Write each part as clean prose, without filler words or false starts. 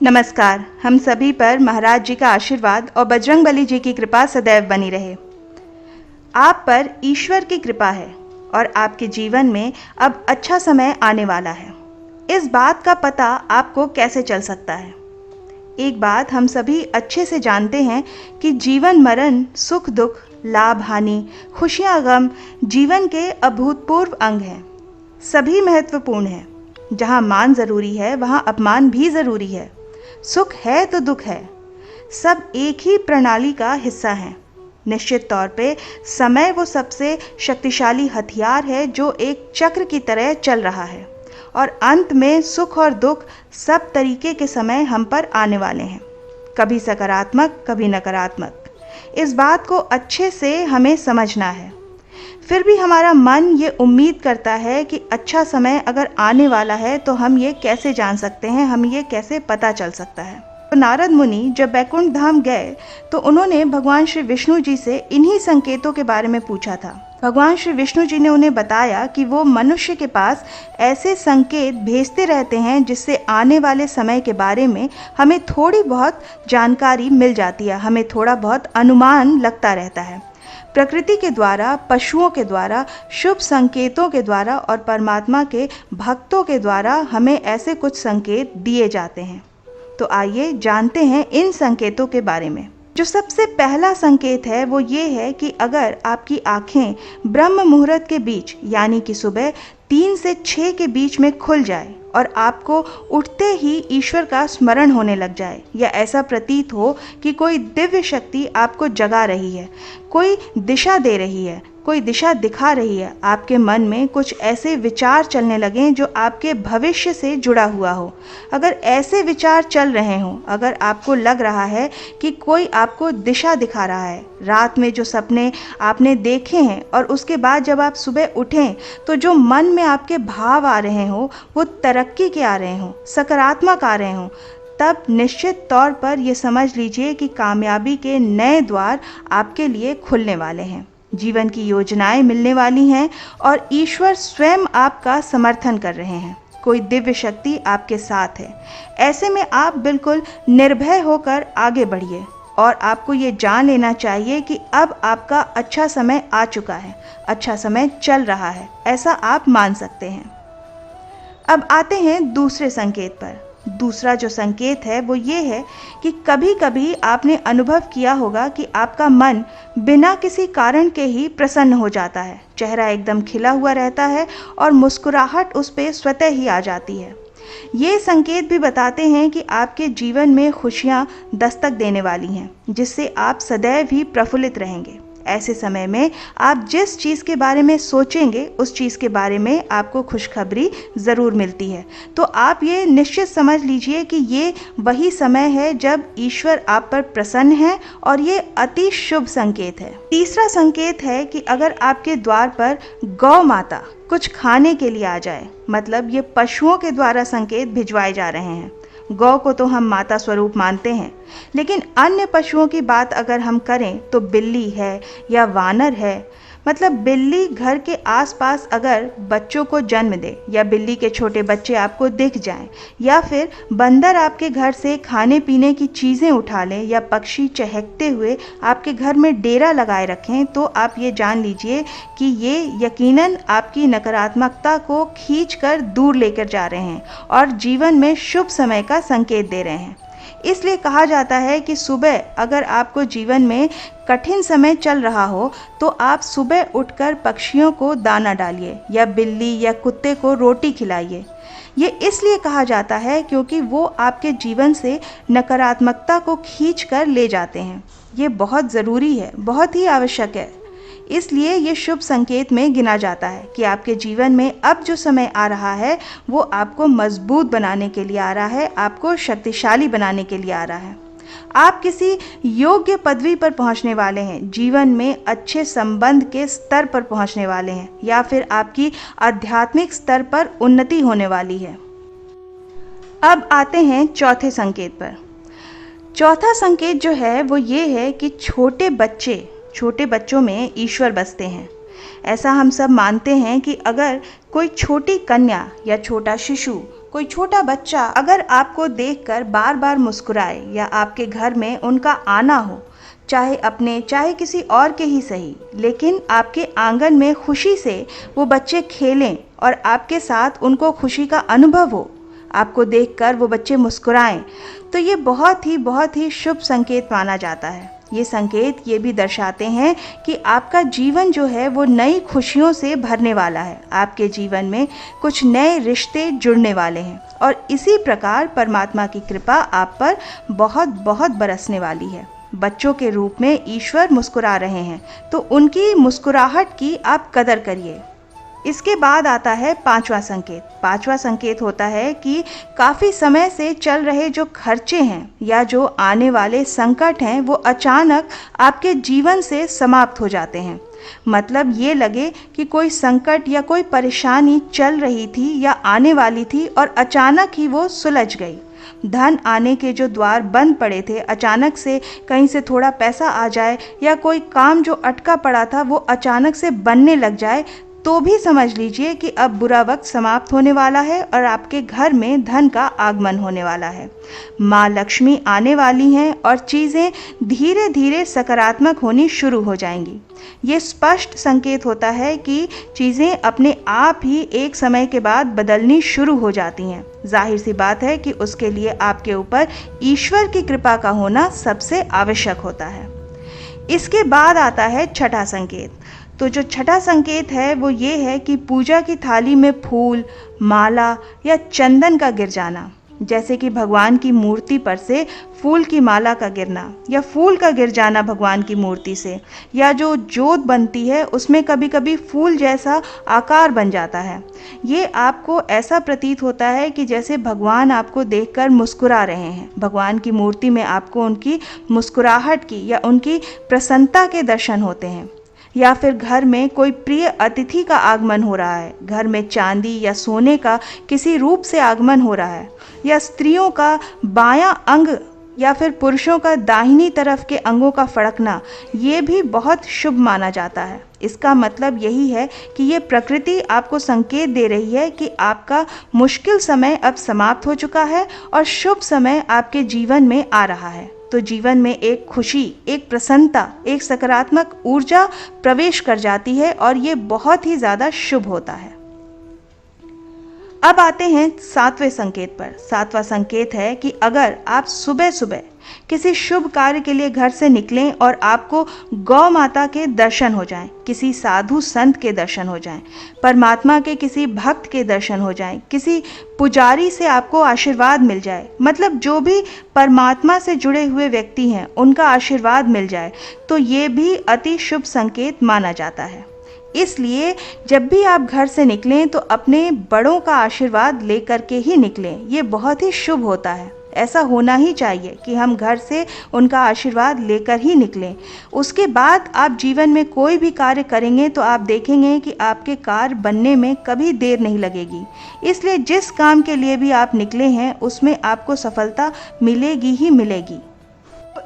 नमस्कार। हम सभी पर महाराज जी का आशीर्वाद और बजरंगबली जी की कृपा सदैव बनी रहे। आप पर ईश्वर की कृपा है और आपके जीवन में अब अच्छा समय आने वाला है। इस बात का पता आपको कैसे चल सकता है? एक बात हम सभी अच्छे से जानते हैं कि जीवन मरण, सुख दुख, लाभ हानि, खुशियाँ गम जीवन के अभूतपूर्व अंग हैं। सभी महत्वपूर्ण हैं। जहाँ मान ज़रूरी है वहाँ अपमान भी ज़रूरी है। सुख है तो दुख है। सब एक ही प्रणाली का हिस्सा हैं। निश्चित तौर पे समय वो सबसे शक्तिशाली हथियार है जो एक चक्र की तरह चल रहा है और अंत में सुख और दुख सब तरीके के समय हम पर आने वाले हैं, कभी सकारात्मक कभी नकारात्मक। इस बात को अच्छे से हमें समझना है। फिर भी हमारा मन ये उम्मीद करता है कि अच्छा समय अगर आने वाला है तो हम ये कैसे जान सकते हैं, हम ये कैसे पता चल सकता है। तो नारद मुनि जब बैकुंठ धाम गए तो उन्होंने भगवान श्री विष्णु जी से इन्हीं संकेतों के बारे में पूछा था। भगवान श्री विष्णु जी ने उन्हें बताया कि वो मनुष्य के पास ऐसे संकेत भेजते रहते हैं जिससे आने वाले समय के बारे में हमें थोड़ी बहुत जानकारी मिल जाती है, हमें थोड़ा बहुत अनुमान लगता रहता है। प्रकृति के द्वारा, पशुओं के द्वारा, शुभ संकेतों के द्वारा और परमात्मा के भक्तों के द्वारा हमें ऐसे कुछ संकेत दिए जाते हैं। तो आइए जानते हैं इन संकेतों के बारे में। जो सबसे पहला संकेत है वो ये है कि अगर आपकी आंखें ब्रह्म मुहूर्त के बीच यानी कि सुबह 3 से 6 के बीच में खुल जाए और आपको उठते ही ईश्वर का स्मरण होने लग जाए या ऐसा प्रतीत हो कि कोई दिव्य शक्ति आपको जगा रही है, कोई दिशा दे रही है, कोई दिशा दिखा रही है, आपके मन में कुछ ऐसे विचार चलने लगें जो आपके भविष्य से जुड़ा हुआ हो। अगर ऐसे विचार चल रहे हों, अगर आपको लग रहा है कि कोई आपको दिशा दिखा रहा है, रात में जो सपने आपने देखे हैं और उसके बाद जब आप सुबह उठें तो जो मन में आपके भाव आ रहे हों वो तरक्की के आ रहे हों, सकारात्मक आ रहे हों, तब निश्चित तौर पर ये समझ लीजिए कि कामयाबी के नए द्वार आपके लिए खुलने वाले हैं। जीवन की योजनाएं मिलने वाली हैं और ईश्वर स्वयं आपका समर्थन कर रहे हैं। कोई दिव्य शक्ति आपके साथ है। ऐसे में आप बिल्कुल निर्भय होकर आगे बढ़िए और आपको ये जान लेना चाहिए कि अब आपका अच्छा समय आ चुका है, अच्छा समय चल रहा है, ऐसा आप मान सकते हैं। अब आते हैं दूसरे संकेत पर। दूसरा जो संकेत है वो ये है कि कभी कभी आपने अनुभव किया होगा कि आपका मन बिना किसी कारण के ही प्रसन्न हो जाता है, चेहरा एकदम खिला हुआ रहता है और मुस्कुराहट उस पर स्वतः ही आ जाती है। ये संकेत भी बताते हैं कि आपके जीवन में खुशियाँ दस्तक देने वाली हैं, जिससे आप सदैव ही प्रफुल्लित रहेंगे। ऐसे समय में आप जिस चीज़ के बारे में सोचेंगे उस चीज़ के बारे में आपको खुशखबरी ज़रूर मिलती है। तो आप ये निश्चित समझ लीजिए कि ये वही समय है जब ईश्वर आप पर प्रसन्न है और ये अति शुभ संकेत है। तीसरा संकेत है कि अगर आपके द्वार पर गौ माता कुछ खाने के लिए आ जाए, मतलब ये पशुओं के द्वारा संकेत भिजवाए जा रहे हैं। गौ को तो हम माता स्वरूप मानते हैं, लेकिन अन्य पशुओं की बात अगर हम करें तो बिल्ली है या वानर है, मतलब बिल्ली घर के आसपास अगर बच्चों को जन्म दे या बिल्ली के छोटे बच्चे आपको दिख जाएं या फिर बंदर आपके घर से खाने पीने की चीज़ें उठा लें या पक्षी चहकते हुए आपके घर में डेरा लगाए रखें, तो आप ये जान लीजिए कि ये यकीनन आपकी नकारात्मकता को खींचकर दूर लेकर जा रहे हैं और जीवन में शुभ समय का संकेत दे रहे हैं। इसलिए कहा जाता है कि सुबह अगर आपको जीवन में कठिन समय चल रहा हो तो आप सुबह उठकर पक्षियों को दाना डालिए या बिल्ली या कुत्ते को रोटी खिलाइए। ये इसलिए कहा जाता है क्योंकि वो आपके जीवन से नकारात्मकता को खींच कर ले जाते हैं। ये बहुत ज़रूरी है, बहुत ही आवश्यक है। इसलिए ये शुभ संकेत में गिना जाता है कि आपके जीवन में अब जो समय आ रहा है वो आपको मजबूत बनाने के लिए आ रहा है, आपको शक्तिशाली बनाने के लिए आ रहा है। आप किसी योग्य पदवी पर पहुंचने वाले हैं, जीवन में अच्छे संबंध के स्तर पर पहुंचने वाले हैं या फिर आपकी आध्यात्मिक स्तर पर उन्नति होने वाली है। अब आते हैं चौथे संकेत पर। चौथा संकेत जो है वो ये है कि छोटे बच्चों में ईश्वर बसते हैं। ऐसा हम सब मानते हैं कि अगर कोई छोटी कन्या या छोटा शिशु, कोई छोटा बच्चा अगर आपको देखकर बार बार मुस्कुराए या आपके घर में उनका आना हो, चाहे अपने चाहे किसी और के ही सही, लेकिन आपके आंगन में खुशी से वो बच्चे खेलें और आपके साथ उनको खुशी का अनुभव हो, आपको देखकर वो बच्चे मुस्कुराएं, तो ये बहुत ही शुभ संकेत माना जाता है। ये संकेत ये भी दर्शाते हैं कि आपका जीवन जो है वो नई खुशियों से भरने वाला है, आपके जीवन में कुछ नए रिश्ते जुड़ने वाले हैं और इसी प्रकार परमात्मा की कृपा आप पर बहुत बरसने वाली है। बच्चों के रूप में ईश्वर मुस्कुरा रहे हैं, तो उनकी मुस्कुराहट की आप कदर करिए। इसके बाद आता है पांचवा संकेत। पांचवा संकेत होता है कि काफ़ी समय से चल रहे जो खर्चे हैं या जो आने वाले संकट हैं वो अचानक आपके जीवन से समाप्त हो जाते हैं। मतलब ये लगे कि कोई संकट या कोई परेशानी चल रही थी या आने वाली थी और अचानक ही वो सुलझ गई। धन आने के जो द्वार बंद पड़े थे, अचानक से कहीं से थोड़ा पैसा आ जाए या कोई काम जो अटका पड़ा था वो अचानक से बनने लग जाए, तो भी समझ लीजिए कि अब बुरा वक्त समाप्त होने वाला है और आपके घर में धन का आगमन होने वाला है। माँ लक्ष्मी आने वाली हैं और चीज़ें धीरे धीरे सकारात्मक होनी शुरू हो जाएंगी। ये स्पष्ट संकेत होता है कि चीज़ें अपने आप ही एक समय के बाद बदलनी शुरू हो जाती हैं। जाहिर सी बात है कि उसके लिए आपके ऊपर ईश्वर की कृपा का होना सबसे आवश्यक होता है। इसके बाद आता है छठा संकेत। तो जो छठा संकेत है वो ये है कि पूजा की थाली में फूल, माला या चंदन का गिर जाना, जैसे कि भगवान की मूर्ति पर से फूल की माला का गिरना या फूल का गिर जाना भगवान की मूर्ति से, या जो जोत बनती है उसमें कभी कभी फूल जैसा आकार बन जाता है। ये आपको ऐसा प्रतीत होता है कि जैसे भगवान आपको देखकर मुस्कुरा रहे हैं। भगवान की मूर्ति में आपको उनकी मुस्कुराहट की या उनकी प्रसन्नता के दर्शन होते हैं। या फिर घर में कोई प्रिय अतिथि का आगमन हो रहा है, घर में चांदी या सोने का किसी रूप से आगमन हो रहा है, या स्त्रियों का बायां अंग या फिर पुरुषों का दाहिनी तरफ के अंगों का फड़कना, ये भी बहुत शुभ माना जाता है। इसका मतलब यही है कि ये प्रकृति आपको संकेत दे रही है कि आपका मुश्किल समय अब समाप्त हो चुका है और शुभ समय आपके जीवन में आ रहा है। तो जीवन में एक खुशी, एक प्रसन्नता, एक सकारात्मक ऊर्जा प्रवेश कर जाती है और ये बहुत ही ज़्यादा शुभ होता है। अब आते हैं सातवें संकेत पर। सातवां संकेत है कि अगर आप सुबह सुबह किसी शुभ कार्य के लिए घर से निकलें और आपको गौ माता के दर्शन हो जाएं, किसी साधु संत के दर्शन हो जाएं, परमात्मा के किसी भक्त के दर्शन हो जाएं, किसी पुजारी से आपको आशीर्वाद मिल जाए, मतलब जो भी परमात्मा से जुड़े हुए व्यक्ति हैं उनका आशीर्वाद मिल जाए, तो ये भी अति शुभ संकेत माना जाता है। इसलिए जब भी आप घर से निकलें तो अपने बड़ों का आशीर्वाद लेकर के ही निकलें। ये बहुत ही शुभ होता है। ऐसा होना ही चाहिए कि हम घर से उनका आशीर्वाद लेकर ही निकलें। उसके बाद आप जीवन में कोई भी कार्य करेंगे तो आप देखेंगे कि आपके कार्य बनने में कभी देर नहीं लगेगी। इसलिए जिस काम के लिए भी आप निकले हैं उसमें आपको सफलता मिलेगी ही मिलेगी।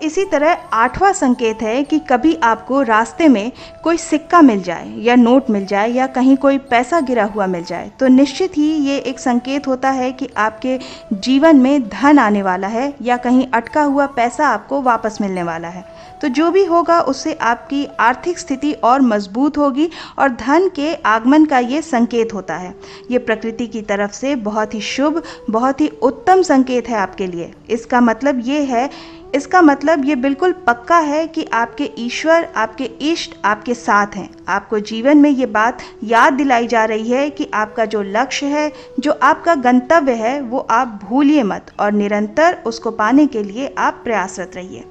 इसी तरह आठवां संकेत है कि कभी आपको रास्ते में कोई सिक्का मिल जाए या नोट मिल जाए या कहीं कोई पैसा गिरा हुआ मिल जाए, तो निश्चित ही ये एक संकेत होता है कि आपके जीवन में धन आने वाला है या कहीं अटका हुआ पैसा आपको वापस मिलने वाला है। तो जो भी होगा उससे आपकी आर्थिक स्थिति और मजबूत होगी और धन के आगमन का ये संकेत होता है। ये प्रकृति की तरफ से बहुत ही शुभ, बहुत ही उत्तम संकेत है आपके लिए। इसका मतलब ये बिल्कुल पक्का है कि आपके ईश्वर, आपके इष्ट आपके साथ हैं। आपको जीवन में ये बात याद दिलाई जा रही है कि आपका जो लक्ष्य है, जो आपका गंतव्य है, वो आप भूलिए मत और निरंतर उसको पाने के लिए आप प्रयासरत रहिए।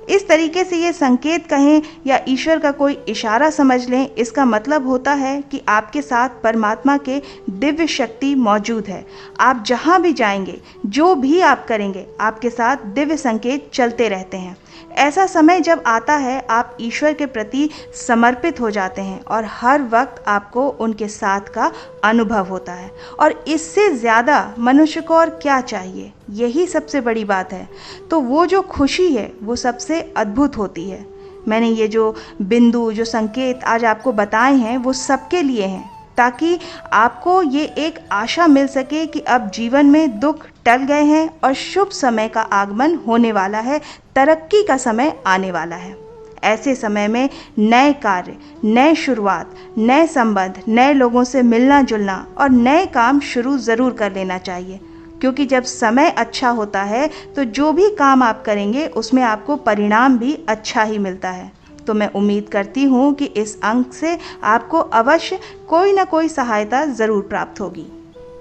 इस तरीके से ये संकेत कहें या ईश्वर का कोई इशारा समझ लें, इसका मतलब होता है कि आपके साथ परमात्मा के दिव्य शक्ति मौजूद है। आप जहाँ भी जाएंगे, जो भी आप करेंगे, आपके साथ दिव्य संकेत चलते रहते हैं। ऐसा समय जब आता है आप ईश्वर के प्रति समर्पित हो जाते हैं और हर वक्त आपको उनके साथ का अनुभव होता है। और इससे ज़्यादा मनुष्य को और क्या चाहिए, यही सबसे बड़ी बात है। तो वो जो खुशी है वो सबसे अद्भुत होती है। मैंने ये जो बिंदु, जो संकेत आज आपको बताए हैं, वो सबके लिए हैं, ताकि आपको ये एक आशा मिल सके कि अब जीवन में दुख टल गए हैं और शुभ समय का आगमन होने वाला है, तरक्की का समय आने वाला है। ऐसे समय में नए कार्य, नए शुरुआत, नए संबंध, नए लोगों से मिलना जुलना और नए काम शुरू ज़रूर कर लेना चाहिए, क्योंकि जब समय अच्छा होता है तो जो भी काम आप करेंगे उसमें आपको परिणाम भी अच्छा ही मिलता है। तो मैं उम्मीद करती हूँ कि इस अंक से आपको अवश्य कोई ना कोई सहायता ज़रूर प्राप्त होगी।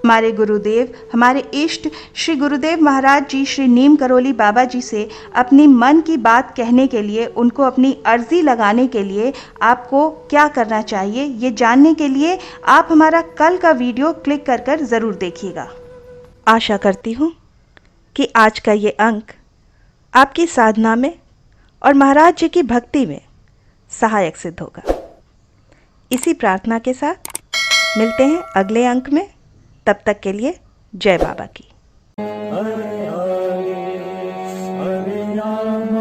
हमारे गुरुदेव, हमारे इष्ट श्री गुरुदेव महाराज जी श्री नीम करोली बाबा जी से अपनी मन की बात कहने के लिए, उनको अपनी अर्जी लगाने के लिए आपको क्या करना चाहिए, ये जानने के लिए आप हमारा कल का वीडियो क्लिक कर कर ज़रूर देखिएगा। आशा करती हूँ कि आज का ये अंक आपकी साधना में और महाराज जी की भक्ति में सहायक सिद्ध होगा। इसी प्रार्थना के साथ मिलते हैं अगले अंक में। तब तक के लिए जय बाबा की। हरे हरे हरे राम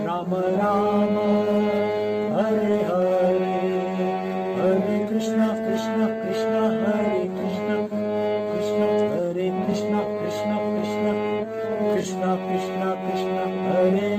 राम राम हरे हरे, हरे कृष्ण कृष्ण कृष्ण हरे